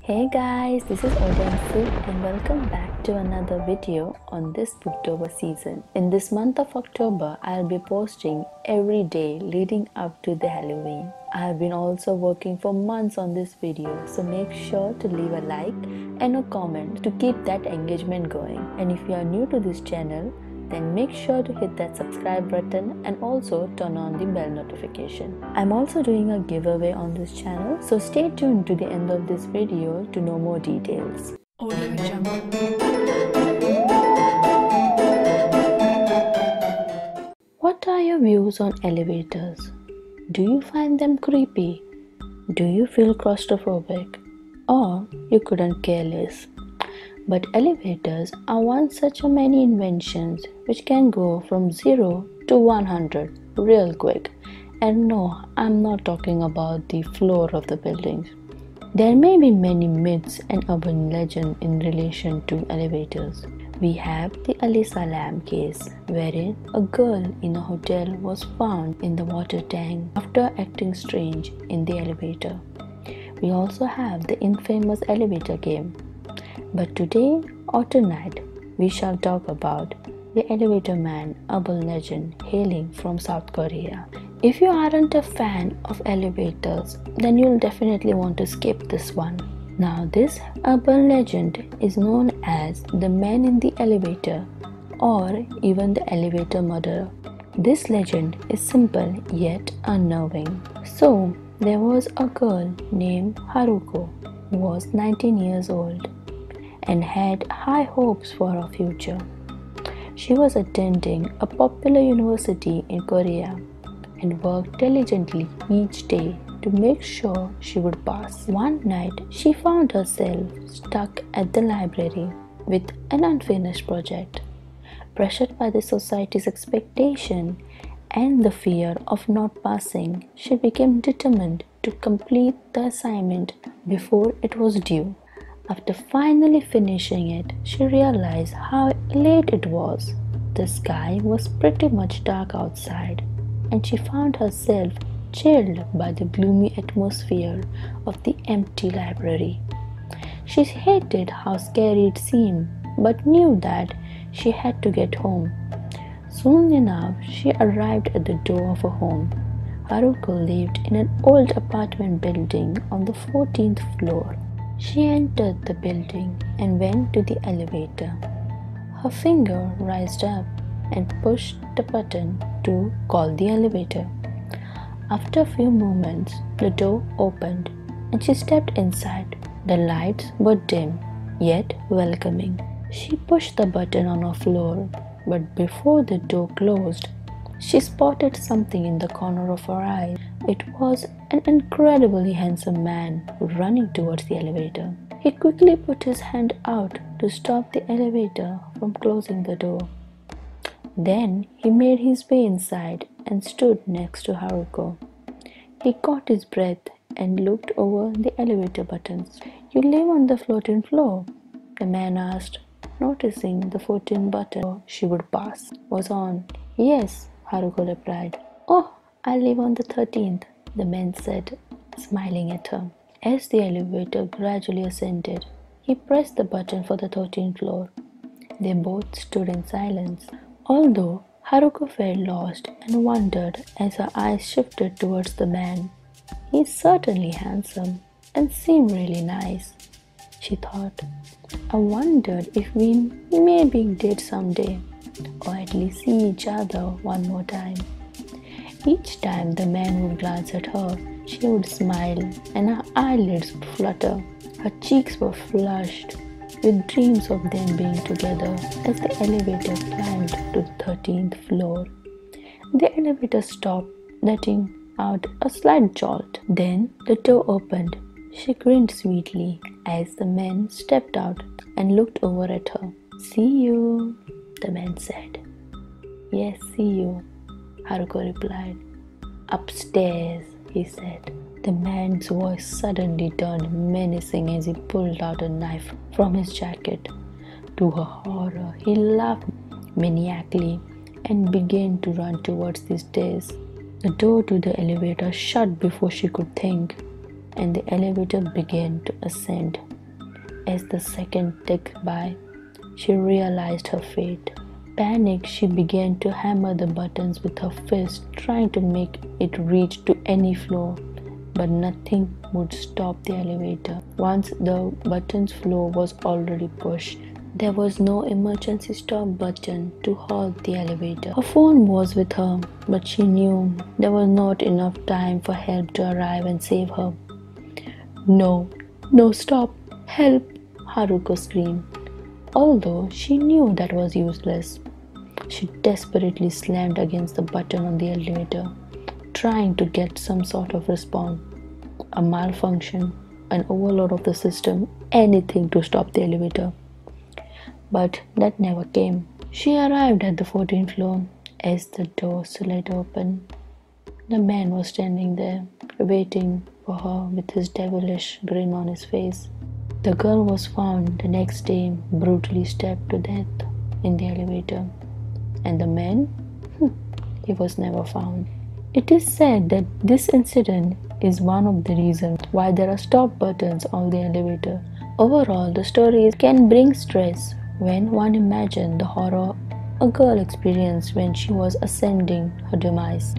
Hey guys, this is Odinsu and welcome back to another video on this Booktober season. In this month of October, I'll be posting every day leading up to the Halloween. I have been also working for months on this video, so make sure to leave a like and a comment to keep that engagement going. And if you are new to this channel, then make sure to hit that subscribe button and also turn on the bell notification. I'm also doing a giveaway on this channel, so stay tuned to the end of this video to know more details. What are your views on elevators? Do you find them creepy? Do you feel claustrophobic? Or you couldn't care less? But elevators are one such a many inventions which can go from 0 to 100 real quick. And no, I'm not talking about the floor of the buildings. There may be many myths and urban legends in relation to elevators. We have the Alyssa Lam case, wherein a girl in a hotel was found in the water tank after acting strange in the elevator. We also have the infamous elevator game. But today or tonight, we shall talk about the Elevator Man, urban legend hailing from South Korea. If you aren't a fan of elevators, then you'll definitely want to skip this one. Now, this urban legend is known as the man in the elevator or even the elevator murderer. This legend is simple yet unnerving. So, there was a girl named Haruko who was 19 years old and had high hopes for her future. She was attending a popular university in Korea and worked diligently each day to make sure she would pass. One night, she found herself stuck at the library with an unfinished project. Pressured by the society's expectation and the fear of not passing, she became determined to complete the assignment before it was due. After finally finishing it, she realized how late it was. The sky was pretty much dark outside, and she found herself chilled by the gloomy atmosphere of the empty library. She hated how scary it seemed, but knew that she had to get home. Soon enough, she arrived at the door of her home. Haruko lived in an old apartment building on the 14th floor. She entered the building and went to the elevator. Her finger raised up and pushed the button to call the elevator. After a few moments, the door opened and she stepped inside. The lights were dim yet welcoming. She pushed the button on her floor, but before the door closed, she spotted something in the corner of her eye. It was an incredibly handsome man running towards the elevator. He quickly put his hand out to stop the elevator from closing the door. Then he made his way inside and stood next to Haruko. He caught his breath and looked over the elevator buttons. "You live on the 14th floor?" the man asked, noticing the 14th button she would pass was on. "Yes," Haruko replied. "Oh, I live on the 13th, the man said, smiling at her. As the elevator gradually ascended, he pressed the button for the 13th floor. They both stood in silence, although Haruko felt lost and wondered as her eyes shifted towards the man. "He's certainly handsome and seemed really nice," she thought. "I wondered if we maybe date someday, or at least see each other one more time." Each time the man would glance at her, she would smile and her eyelids would flutter. Her cheeks were flushed with dreams of them being together as the elevator climbed to the 13th floor. The elevator stopped, letting out a slight jolt. Then the door opened. She grinned sweetly as the man stepped out and looked over at her. "See you," the man said. "Yes, see you," Haruko replied. "Upstairs," he said. The man's voice suddenly turned menacing as he pulled out a knife from his jacket. To her horror, he laughed maniacally and began to run towards the stairs. The door to the elevator shut before she could think, and the elevator began to ascend. As the second ticked by, she realized her fate. Panicked, she began to hammer the buttons with her fist, trying to make it reach to any floor. But nothing would stop the elevator. Once the button's floor was already pushed, there was no emergency stop button to halt the elevator. Her phone was with her, but she knew there was not enough time for help to arrive and save her. No, no, stop, help, Haruko screamed. Although she knew that was useless, she desperately slammed against the button on the elevator, trying to get some sort of response. A malfunction, an overload of the system, anything to stop the elevator. But that never came. She arrived at the 14th floor. As the door slid open, the man was standing there, waiting for her with his devilish grin on his face. The girl was found the next day, brutally stabbed to death in the elevator. And the man? He was never found. It is said that this incident is one of the reasons why there are stop buttons on the elevator. Overall, the story can bring stress when one imagines the horror a girl experienced when she was ascending her demise,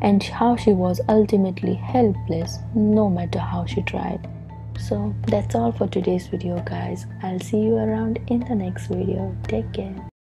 and how she was ultimately helpless no matter how she tried. So that's all for today's video, guys. I'll see you around in the next video. Take care.